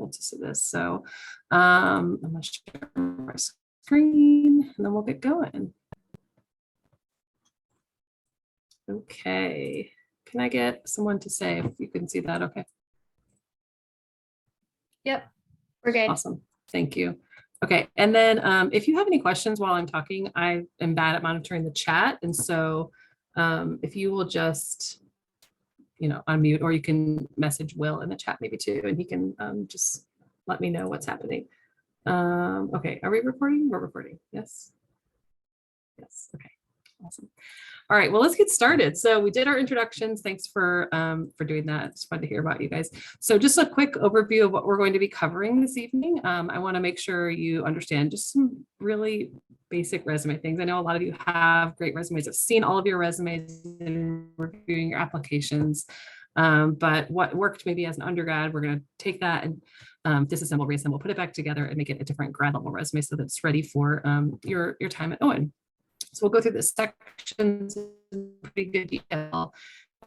able to see this. So I'm going to share my screen and then we'll get going. Okay. Can I get someone to say if you can see that? Okay. Yep, we're good. Awesome. Thank you. Okay. And then if you have any questions while I'm talking, I am bad at monitoring the chat. And so if you will just, unmute, or you can message Will in the chat maybe too, and he can just let me know what's happening. Okay. Are we recording? We're recording. Yes. Yes. Okay. Awesome. All right, well, let's get started. So we did our introductions. Thanks for doing that. It's fun to hear about you guys. So just a quick overview of what we're going to be covering this evening. I want to make sure you understand just some really basic resume things. I know a lot of you have great resumes. I've seen all of your resumes and reviewing your applications. But what worked maybe as an undergrad, we're going to take that and disassemble, reassemble, put it back together and make it a different grad level resume so that it's ready for your time at Owen. So we'll go through the sections in pretty good detail.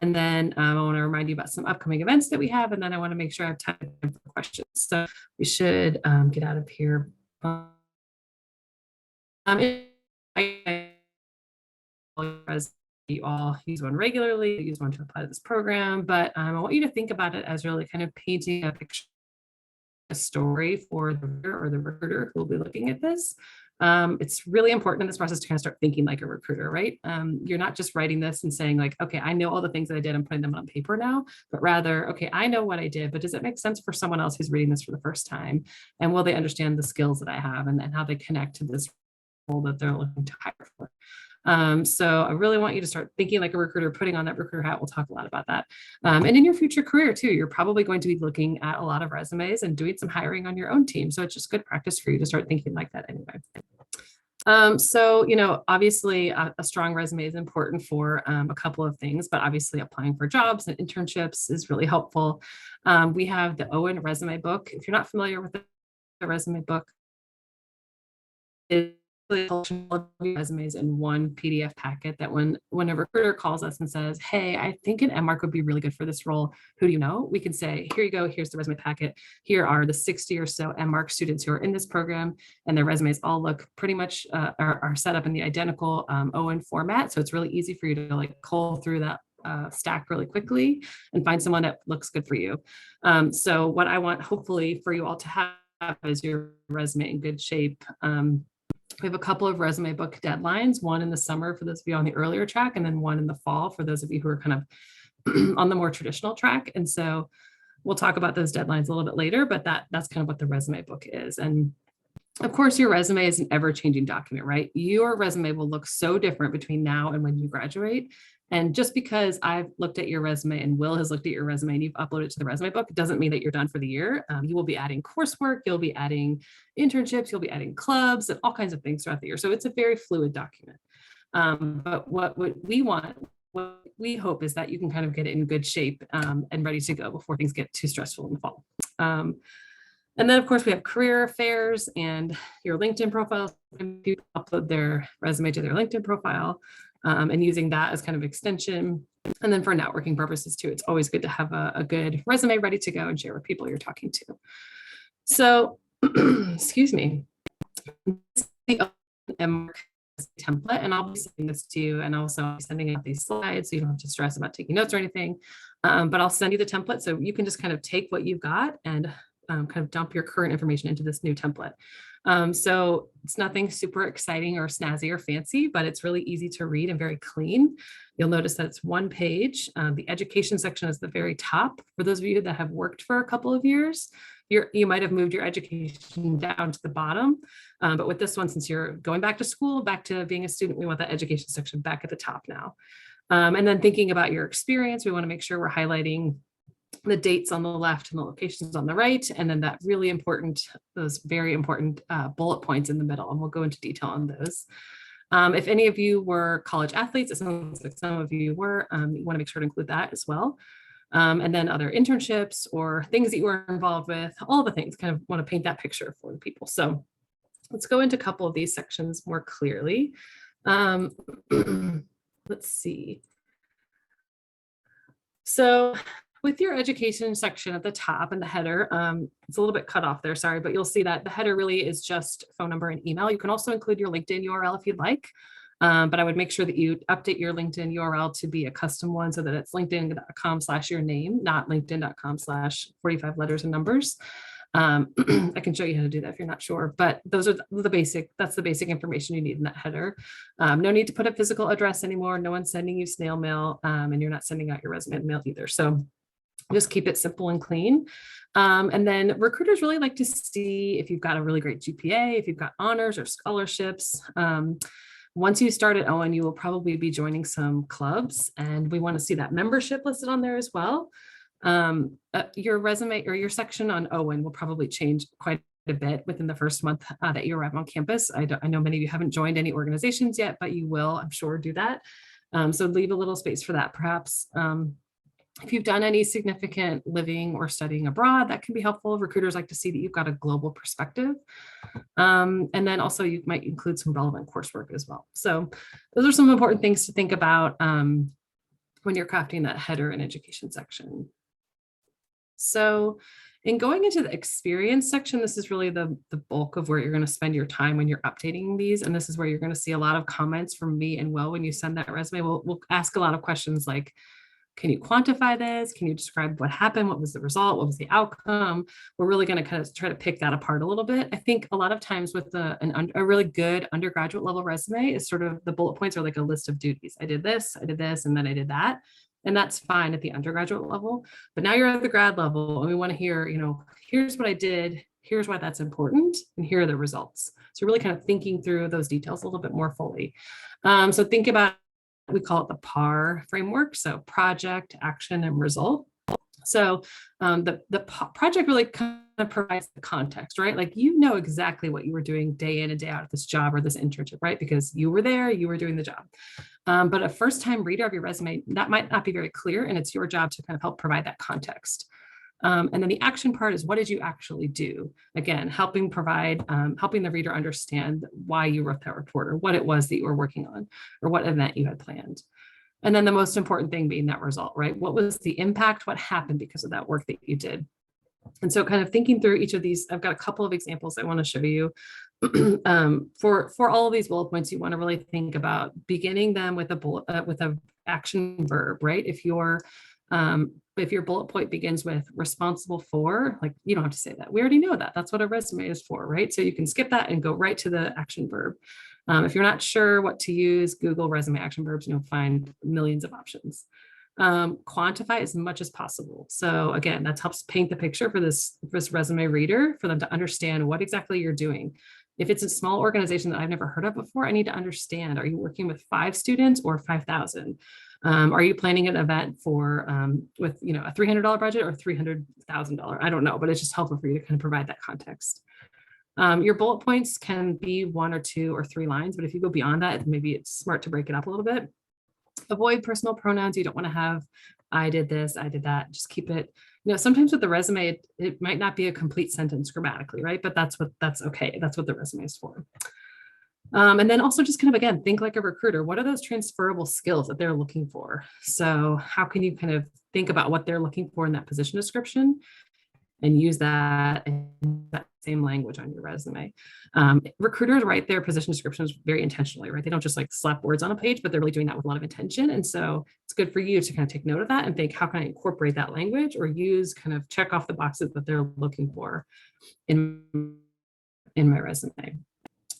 And then I want to remind you about some upcoming events that we have. And then I want to make sure I have time for questions. So we should get out of here. You all use one regularly, use one to apply to this program, but I want you to think about it as really kind of painting a picture, a story for the reader or the recruiter who will be looking at this. It's really important in this process to kind of start thinking like a recruiter, right? You're not just writing this and saying like, okay, I know all the things that I did, I'm putting them on paper now, but rather, okay, I know what I did, but does it make sense for someone else who's reading this for the first time? And will they understand the skills that I have and how they connect to this role that they're looking to hire for? So I really want you to start thinking like a recruiter, putting on that recruiter hat. We'll talk a lot about that. And in your future career too, you're probably going to be looking at a lot of resumes and doing some hiring on your own team. So it's just good practice for you to start thinking like that anyway. So, obviously a strong resume is important for a couple of things, but obviously applying for jobs and internships is really helpful. We have the Owen resume book. If you're not familiar with the resume book, it's resumes in one PDF packet that when a recruiter calls us and says, hey, I think an MMark would be really good for this role. Who do you know? We can say, here you go. Here's the resume packet. Here are the 60 or so MMark students who are in this program, and their resumes all look pretty much are set up in the identical Owen format. So it's really easy for you to like cull through that stack really quickly and find someone that looks good for you. So what I want hopefully for you all to have is your resume in good shape. We have a couple of resume book deadlines, one in the summer for those of you on the earlier track, and then one in the fall for those of you who are kind of on the more traditional track. And so we'll talk about those deadlines a little bit later, but that's kind of what the resume book is. And of course, your resume is an ever-changing document, right? Your resume will look so different between now and when you graduate. And just because I've looked at your resume and Will has looked at your resume and you've uploaded it to the resume book, it doesn't mean that you're done for the year. You will be adding coursework, you'll be adding internships, you'll be adding clubs and all kinds of things throughout the year. So it's a very fluid document. But what we want, what we hope is that you can kind of get it in good shape and ready to go before things get too stressful in the fall. And then, of course, we have career affairs and your LinkedIn profile. People upload their resume to their LinkedIn profile and using that as kind of extension. And then for networking purposes too, it's always good to have a good resume ready to go and share with people you're talking to. So, excuse me, this is the MMark template, and I'll be sending this to you, and also I'll be sending out these slides so you don't have to stress about taking notes or anything. But I'll send you the template so you can just kind of take what you've got and kind of dump your current information into this new template. So it's nothing super exciting or snazzy or fancy, but it's really easy to read and very clean. You'll notice that it's one page. The education section is the very top. For those of you that have worked for a couple of years, you might have moved your education down to the bottom. But with this one, since you're going back to school, back to being a student, we want that education section back at the top now. And then thinking about your experience, we want to make sure we're highlighting the dates on the left and the locations on the right, and then that really important, those very important bullet points in the middle, and we'll go into detail on those. If any of you were college athletes, it sounds like some of you were, you want to make sure to include that as well. And then other internships or things that you were involved with, all the things, kind of want to paint that picture for the people. So let's go into a couple of these sections more clearly. Let's see. So with your education section at the top and the header, it's a little bit cut off there, sorry, but you'll see that the header really is just phone number and email. You can also include your LinkedIn URL if you'd like. But I would make sure that you update your LinkedIn URL to be a custom one so that it's linkedin.com/your name, not linkedin.com/45 letters and numbers. I can show you how to do that if you're not sure, but those are that's the basic information you need in that header. No need to put a physical address anymore. No one's sending you snail mail, and you're not sending out your resume in mail either. So just keep it simple and clean. And then recruiters really like to see if you've got a really great GPA, if you've got honors or scholarships. Once you start at Owen, you will probably be joining some clubs, and we want to see that membership listed on there as well. Your resume or your section on Owen will probably change quite a bit within the first month that you arrive on campus. I know many of you haven't joined any organizations yet, but you will, I'm sure, do that. So leave a little space for that. Perhaps if you've done any significant living or studying abroad, that can be helpful. Recruiters like to see that you've got a global perspective. And then also you might include some relevant coursework as well. So those are some important things to think about when you're crafting that header and education section. So in going into the experience section, this is really the bulk of where you're going to spend your time when you're updating these. And this is where you're going to see a lot of comments from me and Will when you send that resume. We'll ask a lot of questions like, can you quantify this? Can you describe what happened? What was the result? What was the outcome? We're really going to kind of try to pick that apart a little bit. I think a lot of times with a really good undergraduate level resume is sort of the bullet points are like a list of duties. I did this, and then I did that. And that's fine at the undergraduate level. But now you're at the grad level and we want to hear, here's what I did, here's why that's important, and here are the results. So really kind of thinking through those details a little bit more fully. So think about, we call it the PAR framework. So project, action, and result. So the project really kind of provides the context, right? Like, exactly what you were doing day in and day out at this job or this internship, right? Because you were there, you were doing the job. But a first-time reader of your resume, that might not be very clear, and it's your job to kind of help provide that context. And then the action part is, what did you actually do? Again, helping the reader understand why you wrote that report, or what it was that you were working on, or what event you had planned. And then the most important thing being that result, right? What was the impact? What happened because of that work that you did? And so kind of thinking through each of these, I've got a couple of examples I want to show you. For all of these bullet points, you want to really think about beginning them with a action verb, right? If your bullet point begins with responsible for, like, you don't have to say that. We already know that. That's what a resume is for, right? So you can skip that and go right to the action verb. If you're not sure what to use, Google resume action verbs, and you'll find millions of options. Quantify as much as possible. So again, that helps paint the picture for this resume reader, for them to understand what exactly you're doing. If it's a small organization that I've never heard of before, I need to understand, are you working with 5 students or 5,000? Are you planning an event for with a $300 budget or $300,000? I don't know, but it's just helpful for you to kind of provide that context. Your bullet points can be 1 or 2 or 3 lines, but if you go beyond that, maybe it's smart to break it up a little bit. Avoid personal pronouns. You don't want to have, I did this, I did that. Just keep it, sometimes with the resume, it might not be a complete sentence grammatically, right? But that's okay. That's what the resume is for. And then also just kind of, again, think like a recruiter. What are those transferable skills that they're looking for? So how can you kind of think about what they're looking for in that position description and use that in that same language on your resume? Recruiters write their position descriptions very intentionally, right? They don't just like slap words on a page, but they're really doing that with a lot of intention. And so it's good for you to kind of take note of that and think, how can I incorporate that language or check off the boxes that they're looking for in my resume?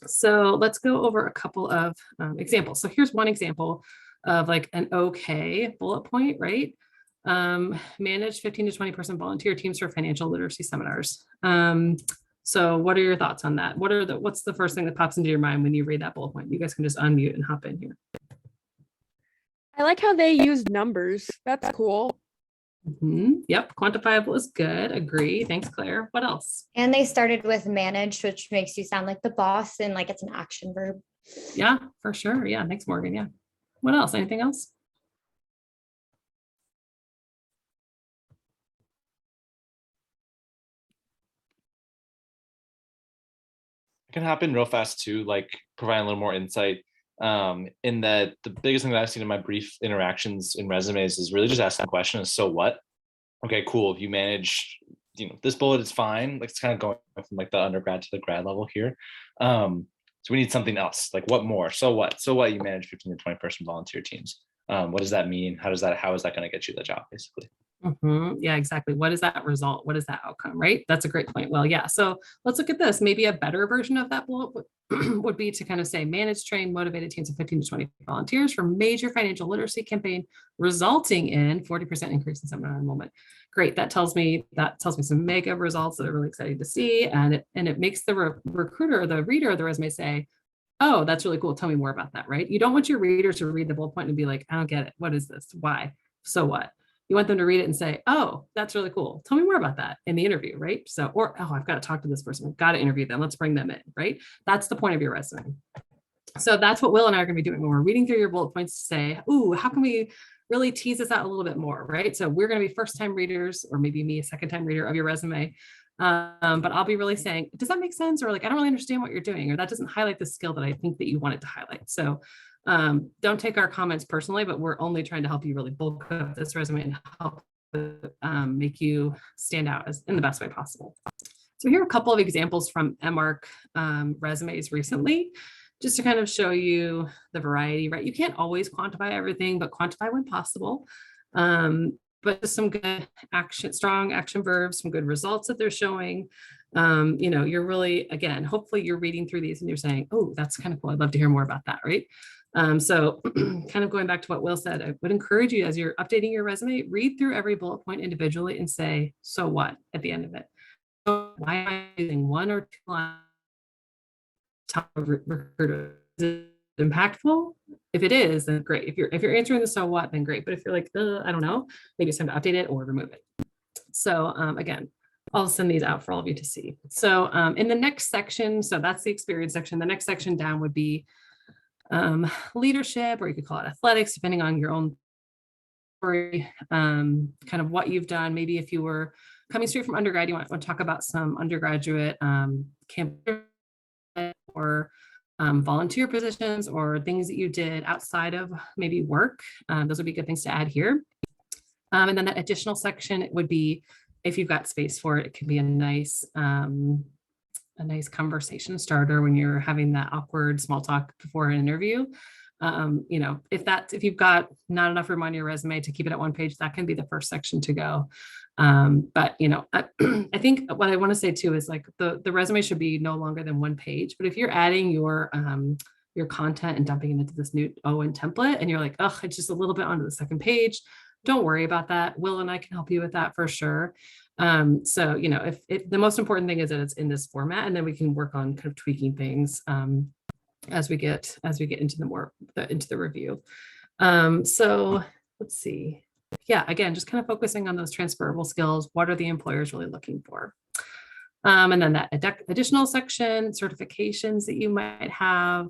So let's go over a couple of examples. So here's one example of like an okay bullet point, right? Manage 15 to 20% volunteer teams for financial literacy seminars. So what are your thoughts on that? What's the first thing that pops into your mind when you read that bullet point? You guys can just unmute and hop in here. I like how they use numbers. That's cool. Yep, quantifiable is good. Agree. Thanks, Claire. What else? And they started with managed, which makes you sound like the boss and like it's an action verb. Yeah, for sure. Yeah, thanks, Morgan. Yeah. What else? Anything else? I can hop in real fast too, like provide a little more insight. In that the biggest thing that I've seen in my brief interactions in resumes is really just asking the question, so what? okay, cool. If you manage, this bullet is fine. Like it's kind of going from like the undergrad to the grad level here. So we need something else. Like what more? So what? So what? You manage 15 to 20 person volunteer teams. What does that mean? How is that going to get you the job, basically? Yeah, exactly. What is that result? What is that outcome, right? That's a great point. Well, yeah. So let's look at this. Maybe a better version of that bullet would be to kind of say manage, train, motivated teams of 15 to 20 volunteers for major financial literacy campaign, resulting in 40% increase in seminar enrollment. Great. That tells me some mega results that are really exciting to see. And it makes the recruiter or the reader of the resume say, oh, that's really cool. Tell me more about that, right? You don't want your readers to read the bullet point and be like, I don't get it. What is this? Why? So what? You want them to read it and say, oh, that's really cool. Tell me more about that in the interview, right? So, or, oh, I've got to talk to this person. I've got to interview them. Let's bring them in, right? That's the point of your resume. So that's what Will and I are going to be doing when we're reading through your bullet points to say, ooh, how can we really tease this out a little bit more, right? So we're going to be first-time readers, or maybe me, a second-time reader of your resume. But I'll be really saying, does that make sense? Or like, I don't really understand what you're doing, or that doesn't highlight the skill that I think that you wanted to highlight. So don't take our comments personally, but we're only trying to help you really bulk up this resume and help make you stand out in the best way possible. So here are a couple of examples from MMark resumes recently, just to kind of show you the variety, right? You can't always quantify everything, but quantify when possible. But just some good strong action verbs, some good results that they're showing. You're really, again, hopefully you're reading through these and you're saying, oh, that's kind of cool. I'd love to hear more about that, right? So kind of going back to what Will said, I would encourage you as you're updating your resume, read through every bullet point individually and say, so what at the end of it? Why am I using one or two lines? Top of recruiter? Is it impactful? If it is, then great. If you're answering the so what, then great. But if you're like, I don't know, maybe it's time to update it or remove it. So again, I'll send these out for all of you to see. So in the next section, so that's the experience section. The next section down would be leadership, or you could call it athletics, depending on your own story, kind of what you've done. Maybe if you were coming straight from undergrad, you want to talk about some undergraduate campaign or volunteer positions or things that you did outside of maybe work. Those would be good things to add here. And then that additional section would be, if you've got space for it, it can be a nice conversation starter when you're having that awkward small talk before an interview. If you've got not enough room on your resume to keep it at one page, that can be the first section to go. But I think what I want to say too is like the resume should be no longer than one page. But if you're adding your content and dumping it into this new Owen template and you're like, oh, it's just a little bit onto the second page, don't worry about that. Will and I can help you with that for sure. So if the most important thing is that it's in this format, and then we can work on kind of tweaking things as we get into the review. So let's see. Yeah, again, just kind of focusing on those transferable skills. What are the employers really looking for? And then that additional section, certifications that you might have.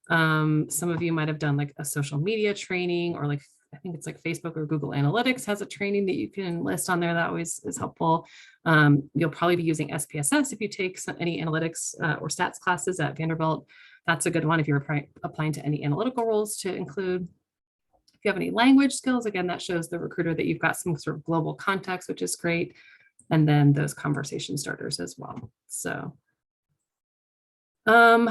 Some of you might have done like a social media training, or like, I think it's like Facebook or Google Analytics has a training that you can list on there. That always is helpful. You'll probably be using SPSS if you take any analytics or stats classes at Vanderbilt. That's a good one if you're applying to any analytical roles to include. If you have any language skills, again, that shows the recruiter that you've got some sort of global context, which is great. And then those conversation starters as well. So, and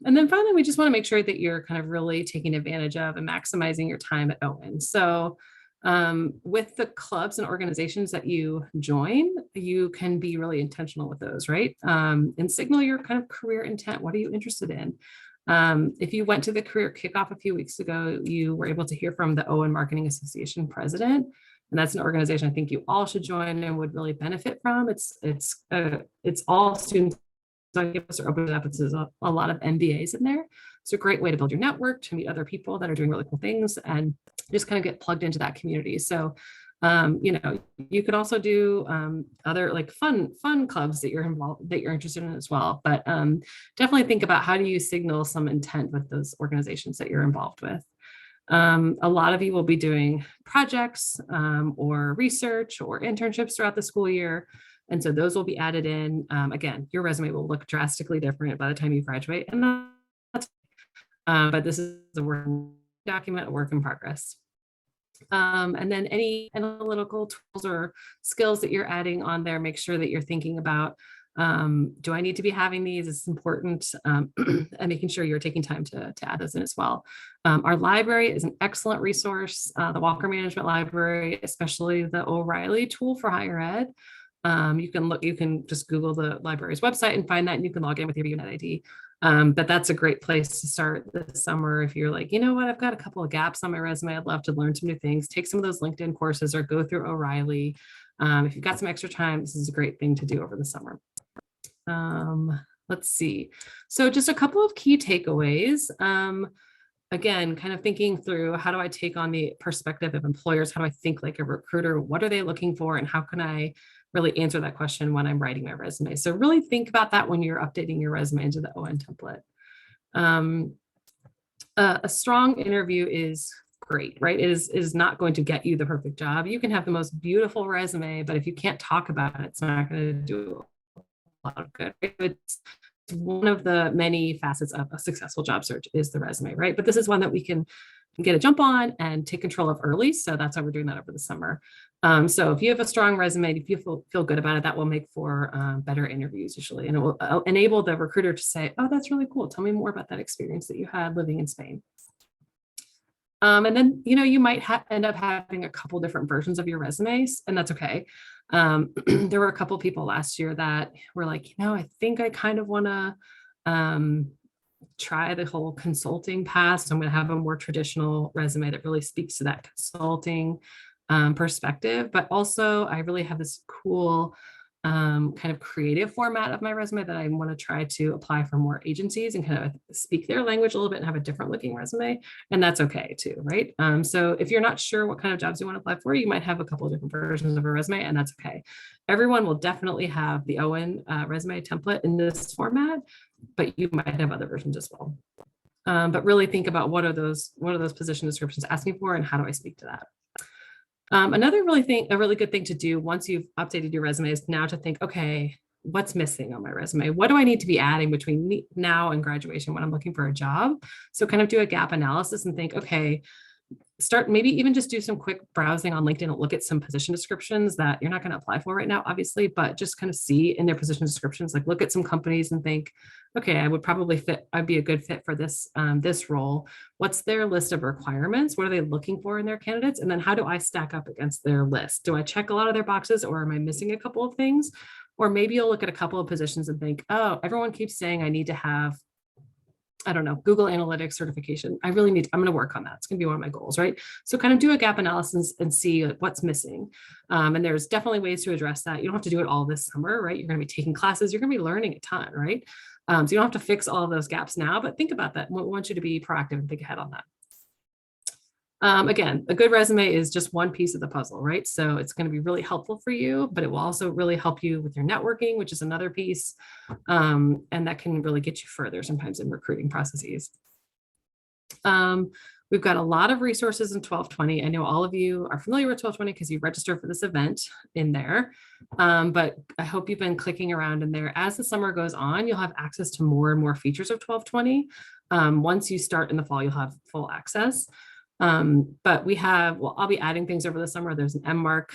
then finally, we just want to make sure that you're kind of really taking advantage of and maximizing your time at Owen. So with the clubs and organizations that you join, you can be really intentional with those, right? And signal your kind of career intent. What are you interested in? If you went to the career kickoff a few weeks ago, you were able to hear from the Owen Marketing Association president. And that's an organization I think you all should join and would really benefit from. It's all students on campus are open up. There's a lot of MBAs in there. It's a great way to build your network, to meet other people that are doing really cool things, and just kind of get plugged into that community. So, you could also do other like fun clubs that you're interested in as well. But definitely think about, how do you signal some intent with those organizations that you're involved with. A lot of you will be doing projects or research or internships throughout the school year. And so those will be added in. Again, your resume will look drastically different by the time you graduate. And but this is a working document, a work in progress. And then any analytical tools or skills that you're adding on there, make sure that you're thinking about, do I need to be having these? It's important, and making sure you're taking time to add those in as well. Our library is an excellent resource, the Walker Management Library, especially the O'Reilly tool for higher ed. You can just Google the library's website and find that, and you can log in with your UNet ID. But that's a great place to start this summer. If you're like, you know what, I've got a couple of gaps on my resume, I'd love to learn some new things, take some of those LinkedIn courses or go through O'Reilly. If you've got some extra time, this is a great thing to do over the summer. Let's see. So just a couple of key takeaways. Again, kind of thinking through, how do I take on the perspective of employers? How do I think like a recruiter? What are they looking for? And how can I really answer that question when I'm writing my resume? So really think about that when you're updating your resume into the Owen template. A strong interview is great, right? It is not going to get you the perfect job. You can have the most beautiful resume, but if you can't talk about it, it's not going to do a lot of good. It's one of the many facets of a successful job search is the resume, right? But this is one that we can get a jump on and take control of early. So that's why we're doing that over the summer. So if you have a strong resume, if you feel good about it, that will make for better interviews usually. And it will enable the recruiter to say, oh, that's really cool. Tell me more about that experience that you had living in Spain. And then, you might end up having a couple different versions of your resumes, and that's okay. There were a couple people last year that were like, I think I kind of want to try the whole consulting path. So I'm going to have a more traditional resume that really speaks to that consulting perspective. But also, I really have this cool kind of creative format of my resume that I want to try to apply for more agencies and kind of speak their language a little bit and have a different looking resume. And that's okay too, right? So if you're not sure what kind of jobs you want to apply for, you might have a couple of different versions of a resume, and that's okay. Everyone will definitely have the Owen resume template in this format, but you might have other versions as well. But really think about what are those position descriptions asking for, and how do I speak to that? Another a really good thing to do once you've updated your resume is now to think, okay, what's missing on my resume? What do I need to be adding between now and graduation when I'm looking for a job? So kind of do a gap analysis and think, okay, start maybe even just do some quick browsing on LinkedIn and look at some position descriptions that you're not going to apply for right now, obviously, but just kind of see in their position descriptions, like look at some companies and think, okay, I'd be a good fit for this role. What's their list of requirements? What are they looking for in their candidates? And then how do I stack up against their list? Do I check a lot of their boxes, or am I missing a couple of things? Or maybe you'll look at a couple of positions and think, oh, everyone keeps saying I need to have, I don't know, Google Analytics certification. I'm going to work on that. It's going to be one of my goals, right? So kind of do a gap analysis and see what's missing. And there's definitely ways to address that. You don't have to do it all this summer, right? You're going to be taking classes. You're going to be learning a ton, right? So you don't have to fix all of those gaps now, but think about that. We want you to be proactive and think ahead on that. Again, a good resume is just one piece of the puzzle, right? So it's going to be really helpful for you, but it will also really help you with your networking, which is another piece. And that can really get you further sometimes in recruiting processes. We've got a lot of resources in 1220. I know all of you are familiar with 1220 because you registered for this event in there. But I hope you've been clicking around in there. As the summer goes on, you'll have access to more and more features of 1220. Once you start in the fall, you'll have full access. But I'll be adding things over the summer. There's an MMark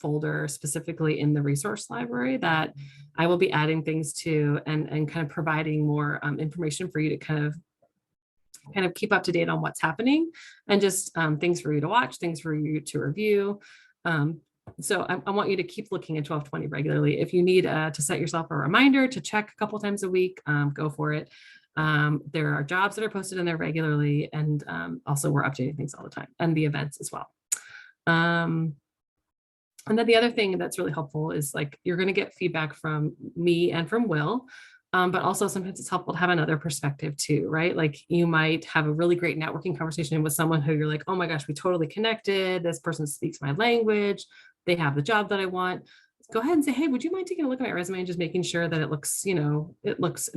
folder specifically in the resource library that I will be adding things to and kind of providing more information for you to kind of keep up to date on what's happening, and just things for you to watch, things for you to review. So I want you to keep looking at 1220 regularly. If you need to set yourself a reminder to check a couple times a week, go for it. There are jobs that are posted in there regularly, and also we're updating things all the time, and the events as well. And then the other thing that's really helpful is like you're going to get feedback from me and from Will, but also sometimes it's helpful to have another perspective too, right? Like you might have a really great networking conversation with someone who you're like, oh my gosh, we totally connected. This person speaks my language. They have the job that I want. Go ahead and say, hey, would you mind taking a look at my resume and just making sure that it looks,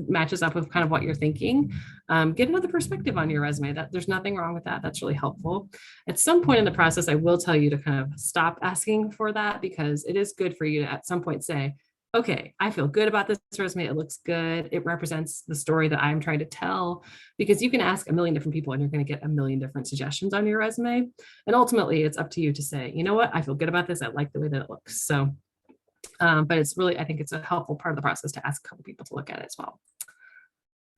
matches up with kind of what you're thinking. Get another perspective on your resume. That there's nothing wrong with that. That's really helpful. At some point in the process, I will tell you to kind of stop asking for that, because it is good for you to at some point say, okay, I feel good about this resume. It looks good. It represents the story that I'm trying to tell, because you can ask a million different people and you're going to get a million different suggestions on your resume. And ultimately it's up to you to say, you know what, I feel good about this. I like the way that it looks. So, but it's really, I think it's a helpful part of the process to ask a couple people to look at it as well.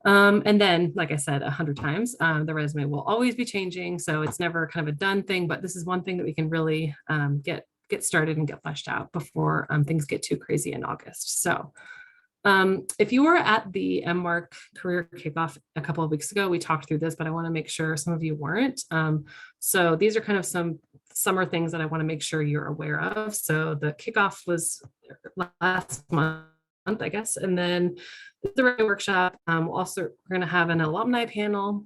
And then, like I said 100 times, the resume will always be changing. So it's never kind of a done thing, but this is one thing that we can really get started and get fleshed out before things get too crazy in August. So if you were at the MMark career kickoff a couple of weeks ago, we talked through this, but I want to make sure some of you weren't. So these are kind of some summer things that I want to make sure you're aware of. So the kickoff was last month, I guess, and then the workshop. Also, we're going to have an alumni panel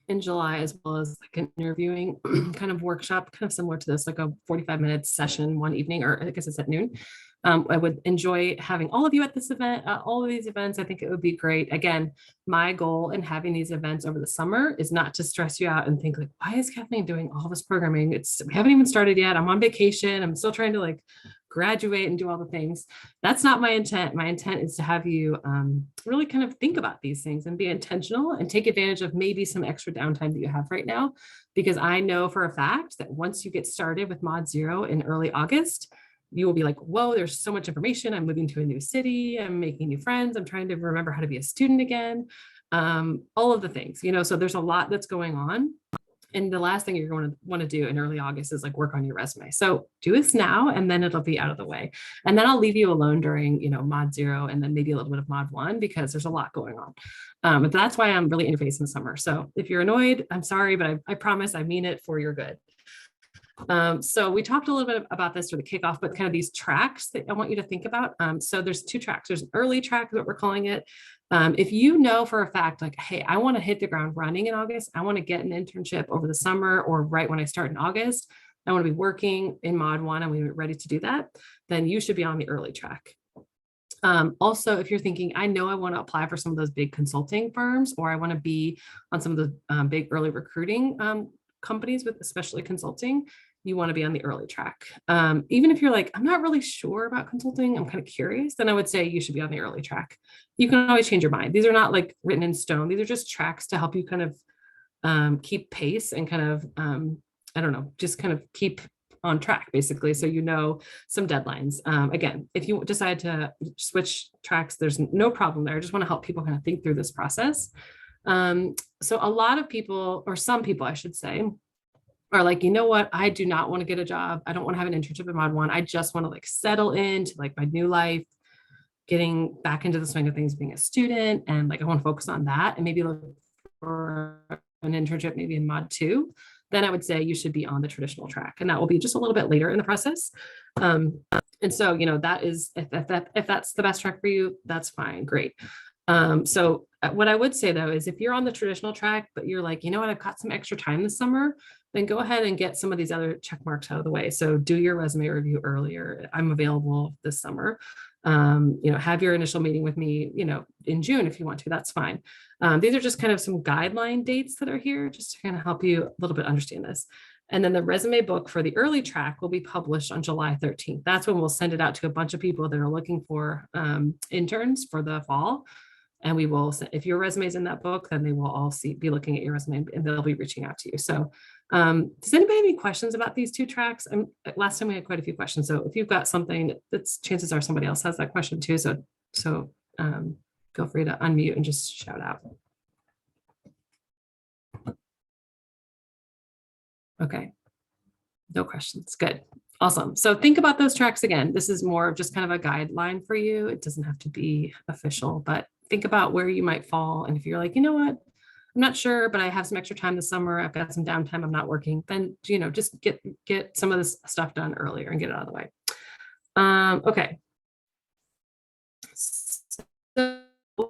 in July, as well as like an interviewing kind of workshop, kind of similar to this, like a 45-minute session one evening, or I guess it's at noon. I would enjoy having all of you at this event, all of these events. I think it would be great. Again, my goal in having these events over the summer is not to stress you out and think like, why is Kathleen doing all this programming? We haven't even started yet. I'm on vacation. I'm still trying to like graduate and do all the things. That's not my intent. My intent is to have you really kind of think about these things and be intentional and take advantage of maybe some extra downtime that you have right now. Because I know for a fact that once you get started with Mod Zero in early August, you will be like, whoa, there's so much information. I'm moving to a new city. I'm making new friends. I'm trying to remember how to be a student again. All of the things, so there's a lot that's going on. And the last thing you're going to want to do in early August is like work on your resume. So do this now, and then it'll be out of the way. And then I'll leave you alone during, Mod Zero, and then maybe a little bit of Mod One, because there's a lot going on. But that's why I'm really interfacing in the summer. So if you're annoyed, I'm sorry, but I promise I mean it for your good. So we talked a little bit about this for the kickoff, but kind of these tracks that I want you to think about. So there's two tracks. There's an early track, what we're calling it. If you know for a fact, like, hey, I want to hit the ground running in August. I want to get an internship over the summer or right when I start in August. I want to be working in Mod 1 and we're ready to do that. Then you should be on the early track. Also, if you're thinking, I know I want to apply for some of those big consulting firms, or I want to be on some of the big early recruiting companies with especially consulting, you want to be on the early track. Even if you're like, I'm not really sure about consulting, I'm kind of curious, then I would say you should be on the early track. You can always change your mind. These are not like written in stone. These are just tracks to help you kind of keep pace and kind of, I don't know, just kind of keep on track, basically. So, some deadlines. Again, if you decide to switch tracks, there's no problem there. I just want to help people kind of think through this process. So a lot of people, or some people, I should say, are like, you know what? I do not want to get a job. I don't want to have an internship in Mod 1. I just want to like settle into like my new life, getting back into the swing of things, being a student. And like, I want to focus on that and maybe look for an internship, maybe in Mod 2. Then I would say you should be on the traditional track, and that will be just a little bit later in the process. And so, that is, if that's the best track for you, that's fine. Great. So what I would say though, is if you're on the traditional track, but you're like, you know what, I've got some extra time this summer, then go ahead and get some of these other check marks out of the way. So do your resume review earlier. I'm available this summer. Have your initial meeting with me, in June, if you want to, that's fine. These are just kind of some guideline dates that are here just to kind of help you a little bit understand this. And then the resume book for the early track will be published on July 13th. That's when we'll send it out to a bunch of people that are looking for interns for the fall. And we will, if your resume is in that book, then they will all be looking at your resume and they'll be reaching out to you. So does anybody have any questions about these two tracks? Last time we had quite a few questions. So if you've got something, that's chances are somebody else has that question too. So feel free to unmute and just shout out. Okay, no questions, good. Awesome. So think about those tracks again. This is more of just kind of a guideline for you. It doesn't have to be official, but think about where you might fall. And if you're like, you know what, I'm not sure, but I have some extra time this summer, I've got some downtime, I'm not working, then, just get some of this stuff done earlier and get it out of the way. Okay. So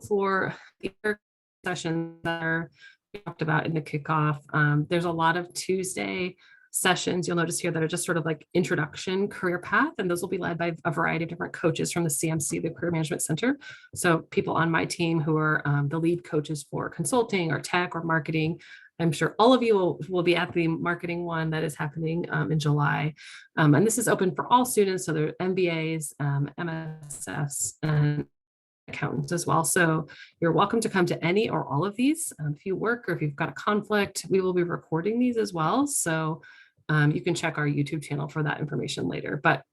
for the other sessions that we talked about in the kickoff, there's a lot of Tuesday sessions you'll notice here that are just sort of like introduction career path, and those will be led by a variety of different coaches from the CMC, the Career Management Center. So people on my team who are the lead coaches for consulting or tech or marketing, I'm sure all of you will be at the marketing one that is happening in July. And this is open for all students. So there are MBAs, MSFs, and accountants as well. So you're welcome to come to any or all of these. If you work or if you've got a conflict, we will be recording these as well. So you can check our YouTube channel for that information later. But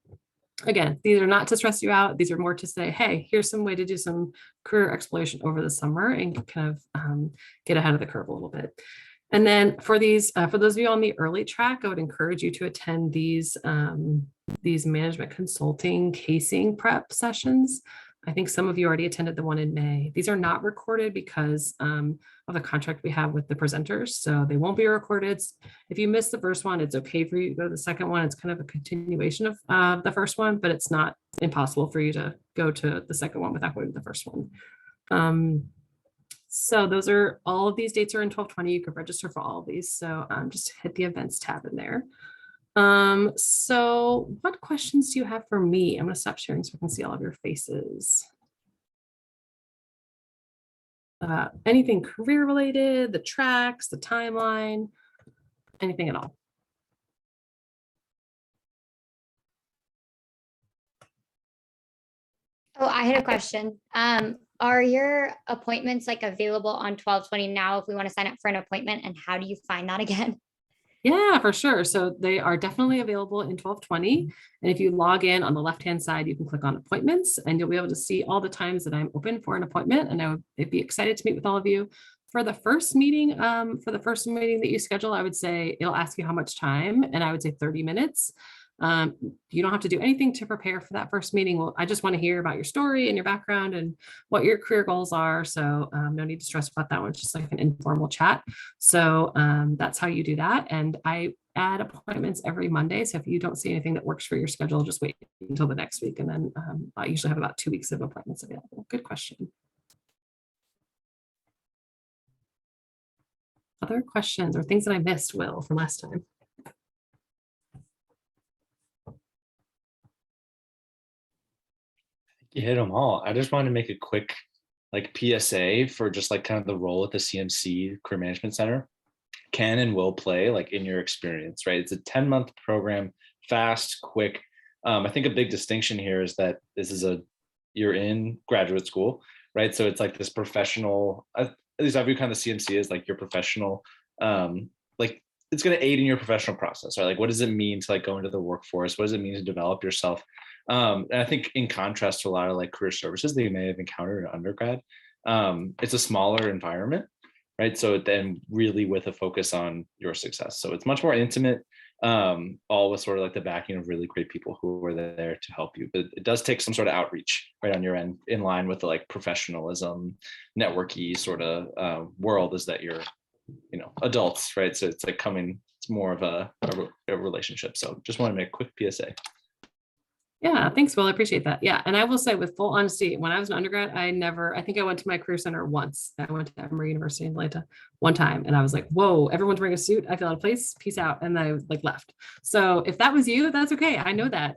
again, these are not to stress you out. These are more to say, hey, here's some way to do some career exploration over the summer and kind of get ahead of the curve a little bit. And then for these, for those of you on the early track, I would encourage you to attend these management consulting casing prep sessions. I think some of you already attended the one in May. These are not recorded because of the contract we have with the presenters. So they won't be recorded. If you missed the first one, it's okay for you to go to the second one. It's kind of a continuation of the first one, but it's not impossible for you to go to the second one without going to the first one. So those are, all of these dates are in 12/20. You could register for all of these. So just hit the events tab in there. So what questions do you have for me? I'm going to stop sharing so I can see all of your faces. Anything career related, the tracks, the timeline, anything at all? Oh, I had a question. Are your appointments like available on 12/20 now if we want to sign up for an appointment, and how do you find that again? Yeah, for sure. So they are definitely available in 12/20. And if you log in on the left-hand side, you can click on appointments and you'll be able to see all the times that I'm open for an appointment. And I'd be excited to meet with all of you. For the first meeting, that you schedule, I would say it'll ask you how much time, and I would say 30 minutes. You don't have to do anything to prepare for that first meeting. Well, I just want to hear about your story and your background and what your career goals are. So no need to stress about that one. It's just like an informal chat. So that's how you do that. And I add appointments every Monday. So if you don't see anything that works for your schedule, just wait until the next week. And then I usually have about 2 weeks of appointments available. Good question. Other questions or things that I missed, Will, from last time? You hit them all. I just wanted to make a quick like PSA for just like kind of the role at the CMC Career Management Center can and will play like in your experience, right? It's a 10-month program, fast, quick. I think a big distinction here is that you're in graduate school, right? So it's like this professional, at least I view kind of CMC as like your professional, like it's going to aid in your professional process, right? Like, what does it mean to like go into the workforce? What does it mean to develop yourself? And I think in contrast to a lot of like career services that you may have encountered in undergrad, it's a smaller environment, right? So then really with a focus on your success. So it's much more intimate, all with sort of like the backing of really great people who are there to help you. But it does take some sort of outreach right on your end in line with the like professionalism, networky sort of world is that you're, adults, right? So it's like it's more of a relationship. So just want to make a quick PSA. Yeah, thanks, Will. I appreciate that. Yeah. And I will say with full honesty, when I was an undergrad, I think I went to my career center once. I went to Emory University in Atlanta one time and I was like, whoa, everyone's wearing a suit. I feel out of place. Peace out. And I like left. So if that was you, that's okay. I know that.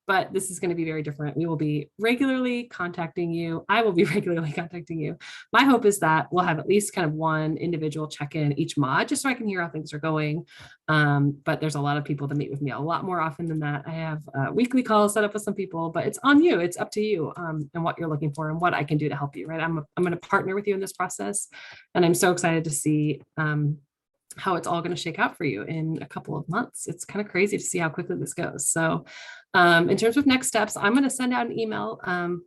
But this is going to be very different. We will be regularly contacting you. I will be regularly contacting you. My hope is that we'll have at least kind of one individual check-in each mod, just so I can hear how things are going. But there's a lot of people that meet with me a lot more often than that. I have weekly calls set up with some people, but it's on you. It's up to you and what you're looking for and what I can do to help you, right? I'm going to partner with you in this process. And I'm so excited to see how it's all going to shake out for you in a couple of months. It's kind of crazy to see how quickly this goes. So in terms of next steps, I'm going to send out an email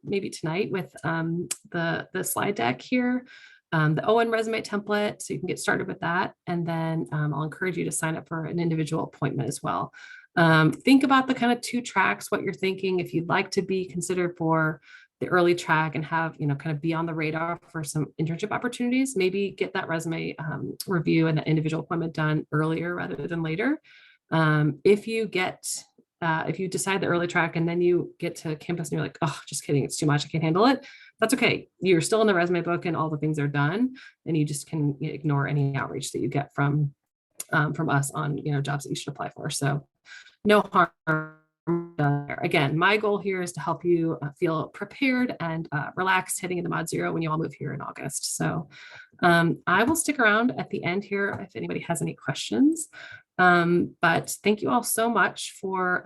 maybe tonight with the slide deck here, the Owen resume template, so you can get started with that. And then I'll encourage you to sign up for an individual appointment as well. Think about the kind of 2 tracks, what you're thinking. If you'd like to be considered for the early track and have, kind of be on the radar for some internship opportunities, maybe get that resume review and that individual appointment done earlier rather than later. If you decide the early track and then you get to campus and you're like, oh, just kidding, it's too much, I can't handle it. That's okay. You're still in the resume book and all the things are done, and you just can ignore any outreach that you get from us on, jobs that you should apply for. So no harm Again, my goal here is to help you feel prepared and relaxed heading into Mod Zero when you all move here in August. So I will stick around at the end here if anybody has any questions. But thank you all so much for